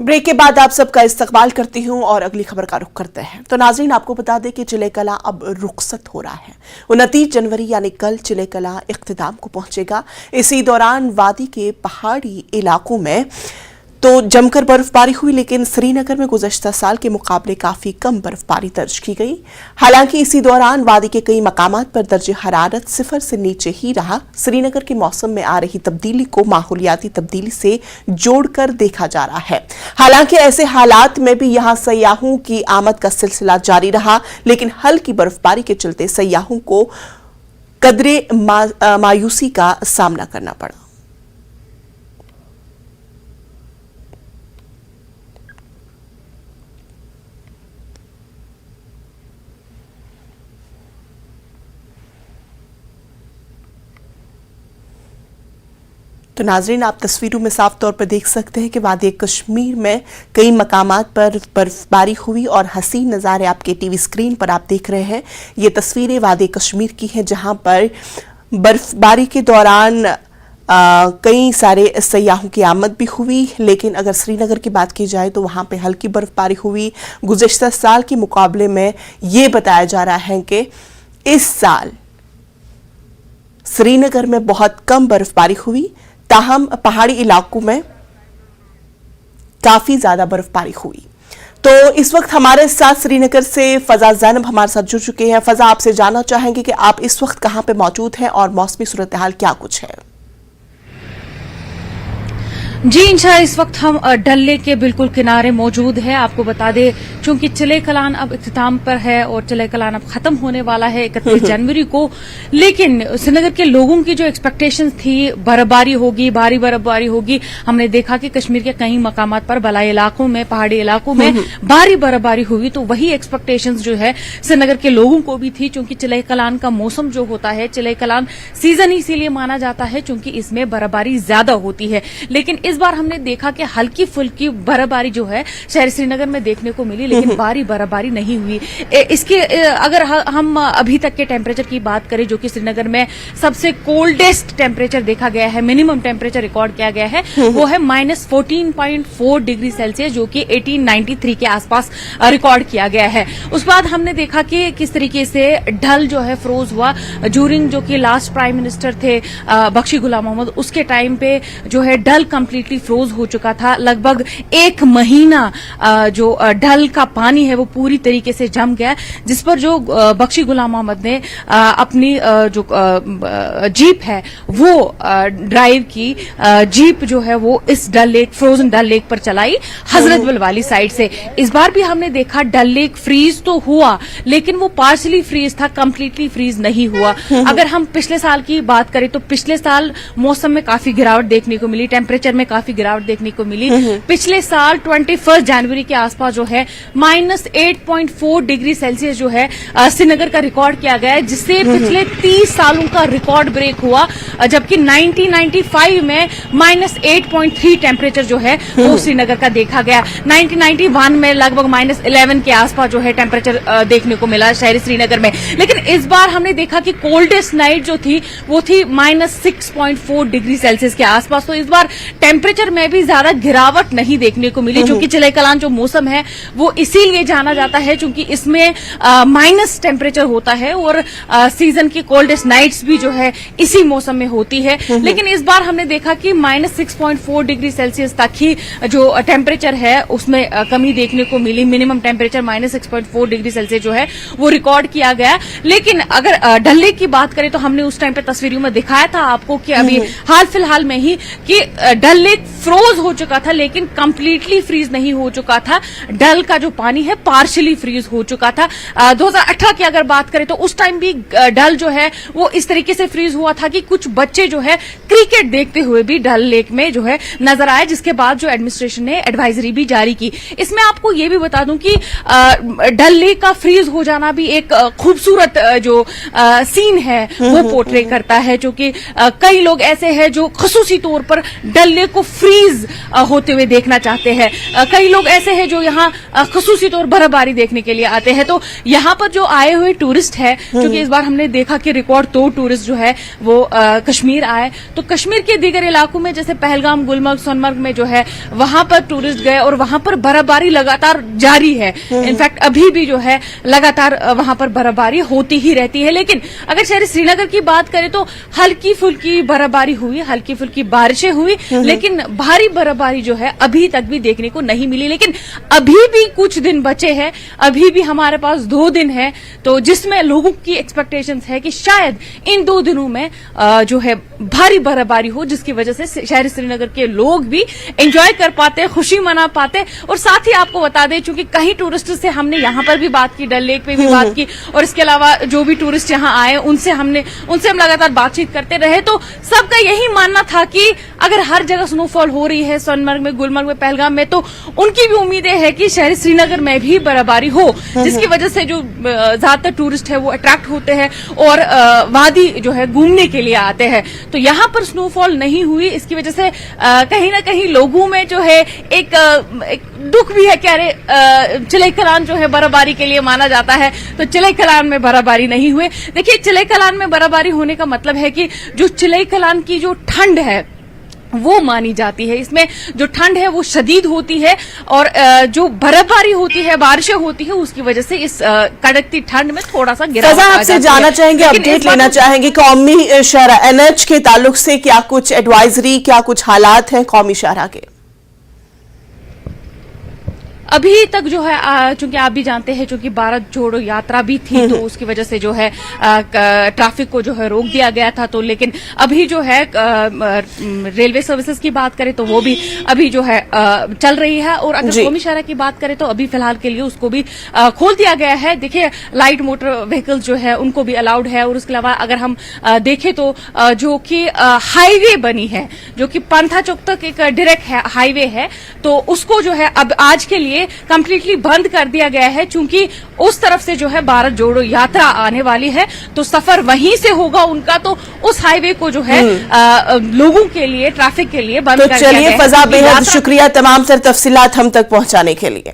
Break के बाद आप सबका इस्तकबाल करती हूं और अगली खबर का रुख करते हैं। तो नाज़रीन, आपको बता दें कि चिलेकला अब रुखसत हो रहा है। 29 जनवरी यानी कल चिलेकला इख्तिताम को पहुंचेगा। इसी दौरान वादी के पहाड़ी इलाकों में तो जमकर बर्फबारी हुई, लेकिन श्रीनगर में गुज़श्ता साल के मुकाबले काफी कम बर्फबारी दर्ज की गई। हालांकि इसी दौरान वादी के कई मकामात पर दर्जे हरारत 0 से नीचे ही रहा। श्रीनगर के मौसम में आ रही तब्दीली को माहौलियाती तब्दीली से जोड़कर देखा जा रहा है। हालांकि ऐसे हालात में भी यहां सयाहों की आमद का सिलसिला जारी रहा, लेकिन हल्की बर्फबारी के चलते सयाहों को कदरे मायूसी का सामना करना पड़ा। तो नाजरीन, आप तस्वीरों में साफ तौर पर देख सकते हैं कि वादी कश्मीर में कई मकामात पर बर्फबारी हुई और हसीन नज़ारे आपके टीवी स्क्रीन पर आप देख रहे हैं। ये तस्वीरें वादी कश्मीर की हैं, जहां पर बर्फबारी के दौरान कई सारे सयाहों की आमद भी हुई। लेकिन अगर श्रीनगर की बात की जाए तो वहां पे हल्की बर्फबारी हुई। गुज़श्ता साल के मुकाबले में ये बताया जा रहा है कि इस साल श्रीनगर में बहुत कम बर्फबारी हुई, ताहम पहाड़ी इलाकों में काफी ज्यादा बर्फबारी हुई। तो इस वक्त हमारे साथ श्रीनगर से फजा जैनब हमारे साथ जुड़ चुके हैं। फजा, आपसे जानना चाहेंगे कि आप इस वक्त कहां पे मौजूद हैं और मौसमी सूरत हाल क्या कुछ है? जी इंशा, इस वक्त हम डल लेक के बिल्कुल किनारे मौजूद है। आपको बता दें, चूंकि चिलेकलान अब इख्तिताम पर है और चिलेकलान अब खत्म होने वाला है 31 जनवरी को, लेकिन श्रीनगर के लोगों की जो एक्सपेक्टेशंस थी, बर्फबारी होगी, भारी बर्फबारी होगी। हमने देखा कि कश्मीर के कई मकामात पर बलाई इलाकों में, पहाड़ी इलाकों में भारी बर्फबारी हुई। तो वही एक्सपेक्टेशंस जो है श्रीनगर के लोगों को भी थी, चूंकि चिलेकलान का मौसम जो होता है, चिलेकलान सीजन इसीलिए माना जाता है चूंकि इसमें बर्फबारी ज्यादा होती है। लेकिन इस बार हमने देखा कि हल्की फुल्की बर्फबारी जो है शहर श्रीनगर में देखने को मिली, लेकिन भारी बर्फबारी नहीं हुई। इसके अगर हम अभी तक के टेम्परेचर की बात करें, जो कि श्रीनगर में सबसे कोल्डेस्ट टेम्परेचर देखा गया है, मिनिमम टेम्परेचर रिकॉर्ड किया गया है, वो है -14.4 डिग्री सेल्सियस, जो कि 1893 के आसपास रिकॉर्ड किया गया है। उस बाद हमने देखा कि किस तरीके से ढल जो है फ्रोज हुआ ड्यूरिंग, जो कि लास्ट प्राइम मिनिस्टर थे बख्शी गुलाम मोहम्मद, उसके टाइम पे जो है ढल कंप्लीटली फ्रोज हो चुका था। लगभग 1 महीना जो ढल का पानी है वो पूरी तरीके से जम गया, जिस पर जो बख्शी गुलाम मोहम्मद ने अपनी जो जीप है वो ड्राइव की, जीप जो है वो इस डल लेक, फ्रोजन डल लेक पर चलाई हजरत बल वाली साइड से। इस बार भी हमने देखा डल लेक फ्रीज तो हुआ, लेकिन वो पार्शली फ्रीज था, कंप्लीटली फ्रीज नहीं हुआ। अगर हम पिछले साल की बात करें तो पिछले साल मौसम में काफी गिरावट देखने को मिली, टेम्परेचर में काफी गिरावट देखने को मिली। पिछले साल 21 जनवरी के आसपास जो है -8.4 डिग्री सेल्सियस जो है श्रीनगर का रिकॉर्ड किया गया है, जिससे पिछले 30 सालों का रिकॉर्ड ब्रेक हुआ। जबकि 1995 में -8.3 टेम्परेचर जो है वो श्रीनगर का देखा गया। 1991 में लगभग -11 के आसपास जो है टेम्परेचर देखने को मिला शहरी श्रीनगर में। लेकिन इस बार हमने देखा कि कोल्डेस्ट नाइट जो थी वो थी -6.4 डिग्री सेल्सियस के आसपास। तो इस बार टेम्परेचर में भी ज्यादा गिरावट नहीं देखने को मिली, क्योंकि चिलेकलान जो मौसम है वो इसीलिए जाना जाता है क्योंकि इसमें माइनस टेम्परेचर होता है और सीजन की कोल्डेस्ट नाइट्स भी जो है इसी मौसम में होती है। लेकिन इस बार हमने देखा कि -6.4 डिग्री सेल्सियस तक ही जो टेम्परेचर है उसमें कमी देखने को मिली। मिनिमम टेम्परेचर -6.4 डिग्री सेल्सियस जो है वो रिकॉर्ड किया गया। लेकिन अगर डल लेक की बात करें तो हमने उस टाइम पे तस्वीरों में दिखाया था आपको कि अभी हाल फिलहाल में ही कि डल लेक फ्रोज हो चुका था, लेकिन कंप्लीटली फ्रीज नहीं हो चुका था। डल का जो पानी है पार्शियली फ्रीज हो चुका था। 2018 की अगर बात करें तो उस टाइम भी डल जो है वो इस तरीके से फ्रीज हुआ था कि कुछ बच्चे जो है क्रिकेट देखते हुए भी डल लेक में जो है नजर आए, जिसके बाद जो एडमिनिस्ट्रेशन ने एडवाइजरी भी जारी की। इसमें आपको ये भी बता दूं कि डल लेक का फ्रीज हो जाना भी एक खूबसूरत जो सीन है वो पोर्ट्रे करता है, जो कि कई लोग ऐसे हैं जो खसूसी तौर पर डल लेक को को फ्रीज होते हुए देखना चाहते हैं। कई लोग ऐसे हैं जो यहाँ खसूसी तौर बर्फबारी देखने के लिए आते हैं। तो यहाँ पर जो आए हुए टूरिस्ट है, क्योंकि इस बार हमने देखा कि रिकॉर्ड 2 टूरिस्ट जो है वो कश्मीर आए, तो कश्मीर के दीगर इलाकों में जैसे पहलगाम, गुलमर्ग, सोनमर्ग में जो है वहां पर टूरिस्ट गए और वहां पर बर्फबारी लगातार जारी है। इनफैक्ट अभी भी जो है लगातार वहां पर बर्फबारी होती ही रहती है। लेकिन अगर शहर श्रीनगर की बात करें तो हल्की फुल्की बर्फबारी हुई, हल्की फुल्की बारिशें हुई, लेकिन भारी बर्फबारी जो है अभी तक भी देखने को नहीं मिली। लेकिन अभी भी कुछ दिन बचे हैं, अभी भी हमारे पास 2 दिन है, तो जिसमें लोगों की एक्सपेक्टेशंस है कि शायद इन 2 दिनों में जो है भारी बर्फबारी हो, जिसकी वजह से शहर श्रीनगर के लोग भी एंजॉय कर पाते, खुशी मना पाते। और साथ ही आपको बता दें, चूंकि कई टूरिस्ट से हमने यहां पर भी बात की, डल लेक पे भी बात की, और इसके अलावा जो भी टूरिस्ट यहां आए उनसे हम लगातार बातचीत करते रहे, तो सबका यही मानना था कि अगर हर जगह स्नोफॉल हो रही है, सोनमर्ग में, गुलमर्ग में, पहलगाम में, तो उनकी भी उम्मीदें है कि शहर श्रीनगर में भी बर्फबारी हो, जिसकी वजह से जो ज्यादातर टूरिस्ट है वो अट्रैक्ट होते हैं और वादी जो है घूमने के लिए आते हैं। तो यहां पर स्नोफॉल नहीं हुई, इसकी वजह से कहीं ना कहीं लोगों में जो है एक दुख भी है कि अरे चिलई-कलान जो है बर्फबारी के लिए माना जाता है, तो चिलई-कलान में बर्फबारी नहीं हुए। देखिए, चिलई-कलान में बर्फबारी होने का मतलब है कि जो चिलई-कलान की जो ठंड है वो मानी जाती है। इसमें जो ठंड है वो शदीद होती है और जो बर्फबारी होती है, बारिशें होती है, उसकी वजह से इस कड़कती ठंड में थोड़ा सा गिरावट आ जाती है। आपसे जानना चाहेंगे, अपडेट लेना चाहेंगे कौमी शहरा एनएच के ताल्लुक से, क्या कुछ एडवाइजरी, क्या कुछ हालात हैं कौमी शहरा के? अभी तक जो है चूंकि आप भी जानते हैं, चूंकि भारत जोड़ो यात्रा भी थी, तो उसकी वजह से जो है ट्रैफिक को जो है रोक दिया गया था। तो लेकिन अभी जो है रेलवे सर्विसेज की बात करें तो वो भी अभी जो है चल रही है, और अगर कौमी शहरा की बात करें तो अभी फिलहाल के लिए उसको भी खोल दिया गया है। देखिए, लाइट मोटर व्हीकल्स जो है उनको भी अलाउड है, और उसके अलावा अगर हम देखें तो जो कि हाईवे बनी है, जो कि पंथा चौक तक एक डायरेक्ट हाईवे है, तो उसको जो है अब आज के लिए कंप्लीटली बंद कर दिया गया है। चूंकि उस तरफ से जो है भारत जोड़ो यात्रा आने वाली है, तो सफर वहीं से होगा उनका, तो उस हाईवे को जो है लोगों के लिए, ट्रैफिक के लिए बंद कर दिया गया है। चलिए फजा, बेहद शुक्रिया तमाम सर तफसीलात हम तक पहुंचाने के लिए।